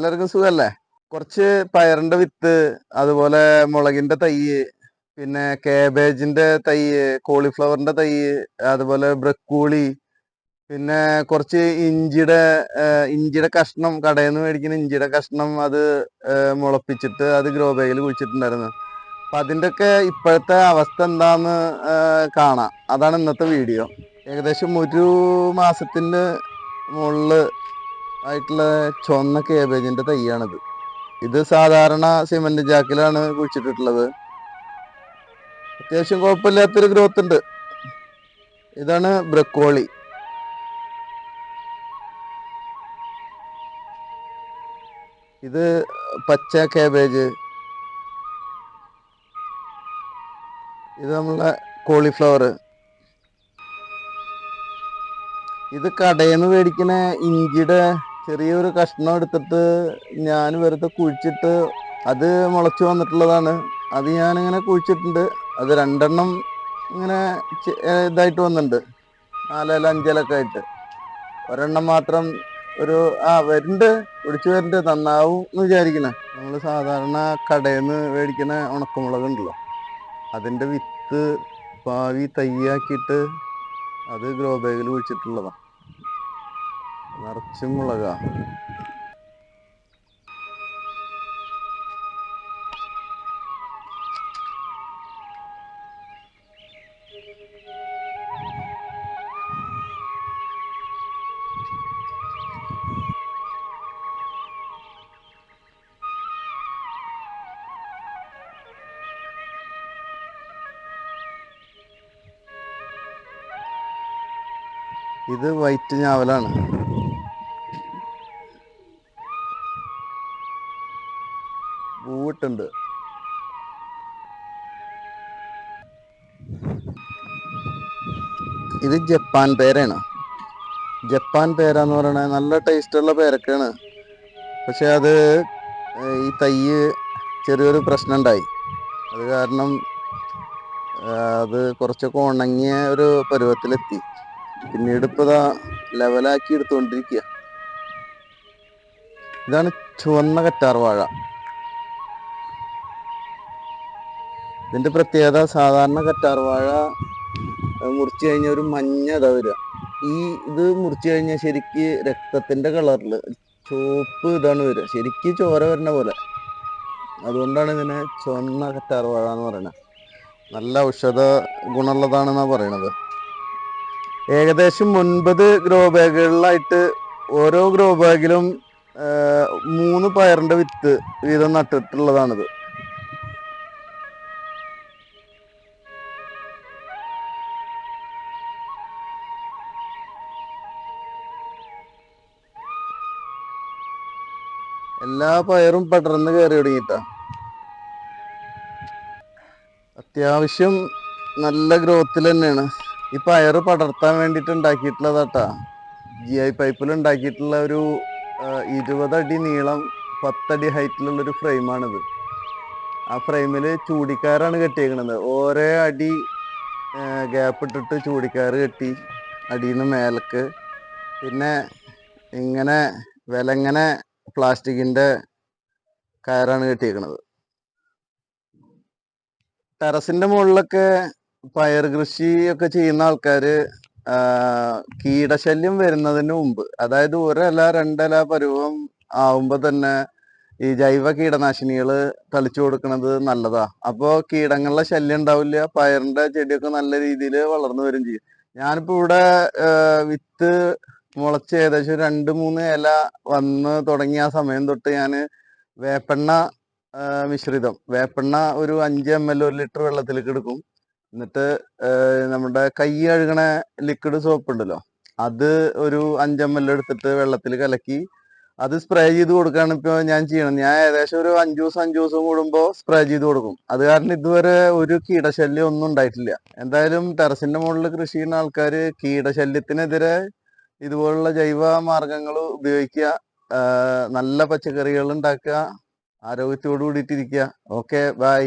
എല്ലാവർക്കും സുഖല്ലേ? കുറച്ച് പയറിന്റെ വിത്ത്, അതുപോലെ മുളകിന്റെ തൈ, പിന്നെ കാബേജിന്റെ തൈ, കോളിഫ്ലവറിന്റെ തൈ, അതുപോലെ ബ്രക്കോളി, പിന്നെ കുറച്ച് ഇഞ്ചിയുടെ കഷ്ണം, കടയിൽ നിന്ന് മേടിക്കുന്ന ഇഞ്ചിയുടെ കഷ്ണം, അത് മുളപ്പിച്ചിട്ട് അത് ഗ്രോ ബാഗിൽ കുഴിച്ചിട്ടുണ്ടായിരുന്നു. അപ്പൊ അതിൻ്റെയൊക്കെ ഇപ്പോഴത്തെ അവസ്ഥ എന്താന്ന് കാണാം. അതാണ് ഇന്നത്തെ വീഡിയോ. ഏകദേശം ഒരു മാസത്തിന് മുകളിൽ ആയിട്ടുള്ള ചുവന്ന കേബേജിന്റെ തൈയാണിത്. ഇത് സാധാരണ സിമന്റ് ജാക്കിലാണ് കുഴിച്ചിട്ടിട്ടുള്ളത്. അത്യാവശ്യം കുഴപ്പമില്ലാത്തൊരു ഗ്രോത്ത് ഉണ്ട്. ഇതാണ് ബ്രക്കോളി. ഇത് പച്ച കാബേജ്. ഇത് നമ്മളെ കോളിഫ്ലവർ. ഇത് കടയിൽ നിന്ന് മേടിക്കുന്ന ഇഞ്ചിയുടെ ചെറിയൊരു കഷ്ണം എടുത്തിട്ട് ഞാൻ വെറുതെ കുഴിച്ചിട്ട് അത് മുളച്ചു വന്നിട്ടുള്ളതാണ്. അത് ഞാനിങ്ങനെ കുഴിച്ചിട്ടുണ്ട്. അത് 2 എണ്ണം ഇങ്ങനെ ഇതായിട്ട് വന്നിട്ടുണ്ട്, 4 ഇല 5 ഇലൊക്കെ ആയിട്ട്. ഒരെണ്ണം മാത്രം വരുന്നുണ്ട്, പിടിച്ചു വരുന്നുണ്ട്. നന്നാവും എന്ന് വിചാരിക്കണേ. നമ്മൾ സാധാരണ കടയിൽ നിന്ന് മേടിക്കുന്ന ഉണക്കമുളക് ഉണ്ടല്ലോ, അതിൻ്റെ വിത്ത് പാവി തയ്യാക്കിയിട്ട് അത് ഗ്രോ ബാഗിൽ കുഴിച്ചിട്ടുള്ളതാണ്. നിറച്ചും മുളകാ. ഇത് വൈറ്റ് ഞാവലാണ്. പൂവിട്ടുണ്ട്. ഇത് ജപ്പാൻ പേരയാണ്. ജപ്പാൻ പേര എന്ന് പറയുന്നത് നല്ല ടേസ്റ്റുള്ള പേരൊക്കെയാണ്. പക്ഷെ അത് ഈ തൈ ചെറിയൊരു പ്രശ്നം ഉണ്ടായി. അത് കാരണം അത് കുറച്ചൊക്കെ ഉണങ്ങിയ ഒരു പരുവത്തിലെത്തി. പിന്നീട് ഇപ്പോൾ ഇതാ ലെവലാക്കി എടുത്തുകൊണ്ടിരിക്കുക. ഇതാണ് ചുവന്ന കറ്റാർ വാഴ. ഇതിൻ്റെ പ്രത്യേകത, സാധാരണ കറ്റാർ വാഴ മുറിച്ച് കഴിഞ്ഞാൽ ഒരു മഞ്ഞ ഇതാ വരിക. ഇത് മുറിച്ച് കഴിഞ്ഞാൽ ശരിക്ക് രക്തത്തിൻ്റെ കളറിൽ ചുവപ്പ് ഇതാണ് വരിക, ശരിക്ക് ചോര വരുന്ന പോലെ. അതുകൊണ്ടാണ് ഇതിനെ ചുവന്ന കറ്റാർ വാഴ എന്ന് പറയുന്നത്. നല്ല ഔഷധ ഗുണമുള്ളതാണെന്നാണ് പറയണത്. ഏകദേശം 9 ഗ്രോ ബാഗുകളിലായിട്ട് ഓരോ ഗ്രോ ബാഗിലും 3 പയറിന്റെ വിത്ത് വീതം നട്ടിട്ടുള്ളതാണിത്. എല്ലാ പയറും പടർന്ന് കയറി തുടങ്ങിയിട്ടാ. അത്യാവശ്യം നല്ല ഗ്രോത്തിൽ തന്നെയാണ്. ഈ പയറ് പടർത്താൻ വേണ്ടിയിട്ട് ഉണ്ടാക്കിയിട്ടുള്ളതാട്ടാ. GI പൈപ്പിൽ ഉണ്ടാക്കിയിട്ടുള്ള ഒരു 20 അടി നീളം 10 അടി ഹൈറ്റിലുള്ളൊരു ഫ്രെയിമാണിത്. ആ ഫ്രെയിമിൽ ചൂടിക്കയറാണ് കെട്ടിയേക്കണത്. ഓരോ അടി ഗ്യാപ്പ് ഇട്ടിട്ട് ചൂടിക്കയറ് കെട്ടി അടിയിൽ നിന്ന് മേലക്ക്, പിന്നെ ഇങ്ങനെ വിലങ്ങനെ പ്ലാസ്റ്റിക്കിൻ്റെ കയറാണ് കെട്ടിയേക്കണത്. ടെറസിന്റെ മുകളിലൊക്കെ പയർ കൃഷിയൊക്കെ ചെയ്യുന്ന ആൾക്കാർ കീടശല്യം വരുന്നതിന് മുമ്പ്, അതായത് 1 ഇല 2 ഇല പരുവം ആവുമ്പോൾ തന്നെ ഈ ജൈവ കീടനാശിനികൾ തളിച്ചു കൊടുക്കുന്നത് നല്ലതാ. അപ്പോൾ കീടങ്ങളുടെ ശല്യം ഉണ്ടാവില്ല, പയറിന്റെ ചെടിയൊക്കെ നല്ല രീതിയിൽ വളർന്നു വരും ചെയ്യും. ഞാനിപ്പോൾ ഇവിടെ വിത്ത് മുളച്ച് ഏകദേശം 2-3 ഇല വന്ന് തുടങ്ങിയ ആ സമയം തൊട്ട് ഞാൻ വേപ്പെണ്ണ മിശ്രിതം, വേപ്പെണ്ണ ഒരു 5 ml 1 ലിറ്റർ വെള്ളത്തിലേക്ക് എടുക്കും. എന്നിട്ട് നമ്മുടെ കൈ കഴുകണ ലിക്വിഡ് സോപ്പ് ഉണ്ടല്ലോ, അത് ഒരു 5 ml എടുത്തിട്ട് വെള്ളത്തിൽ കലക്കി അത് സ്പ്രേ ചെയ്ത് കൊടുക്കുകയാണ് ഇപ്പോൾ ഞാൻ ചെയ്യണം. ഞാൻ ഏകദേശം ഒരു 5 ദിവസം കൂടുമ്പോൾ സ്പ്രേ ചെയ്ത് കൊടുക്കും. അത് കാരണം ഇതുവരെ ഒരു കീടശല്യം ഒന്നും ഉണ്ടായിട്ടില്ല. എന്തായാലും ടെറസിന്റെ മുകളിൽ കൃഷി ചെയ്യുന്ന ആൾക്കാർ കീടശല്യത്തിനെതിരെ ഇതുപോലുള്ള ജൈവ മാർഗങ്ങൾ ഉപയോഗിക്കുക, നല്ല പച്ചക്കറികൾ ഉണ്ടാക്കുക, ആരോഗ്യത്തോടു കൂടിയിട്ടിരിക്കുക. Okay, by.